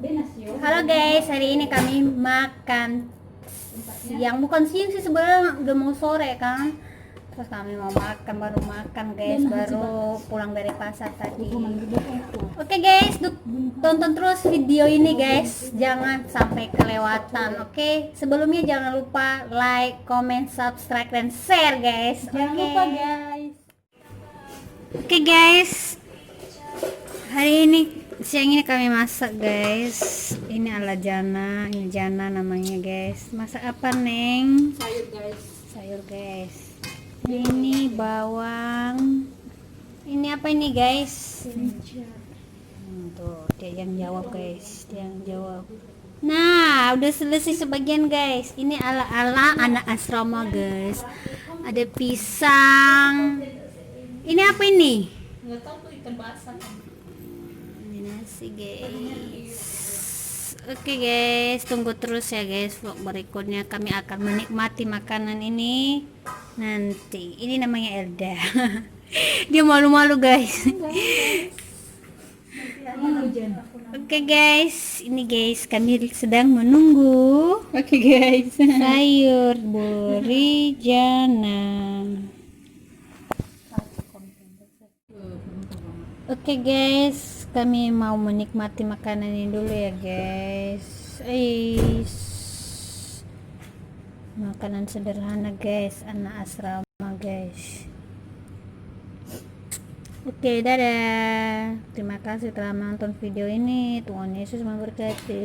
Halo guys, hari ini kami makan siang, bukan siang sih sebenarnya, udah mau sore kan. Terus kami mau makan, baru makan guys, baru pulang dari pasar tadi. Oke guys, tonton terus video ini guys, jangan sampai kelewatan. Oke, sebelumnya jangan lupa like, comment, subscribe, dan share guys. Jangan lupa guys. Oke guys, hari ini siang ini kami masak guys. Ini ala Jana, ini Jana namanya guys. Masak apa Neng? Sayur guys. Sayur guys. Ini bawang. Ini apa ini guys? Tuh dia yang jawab guys, dia yang jawab. Nah, udah selesai sebagian guys. Ini ala anak asrama guys. Ada pisang. Ini apa ini? Nggak tahu tuh ikan basah. Ini nasi guys. Oke guys, tunggu terus ya guys, vlog berikutnya kami akan menikmati makanan ini nanti. Ini namanya Elda. Dia malu-malu guys. Oke guys, ini guys kami sedang menunggu Oke guys. sayur buri Jana. Oke guys, kami mau menikmati makanan ini dulu ya guys. Makanan sederhana guys, anak asrama guys. Oke, dadah. Terima kasih telah menonton video ini. Tuhan Yesus memberkati.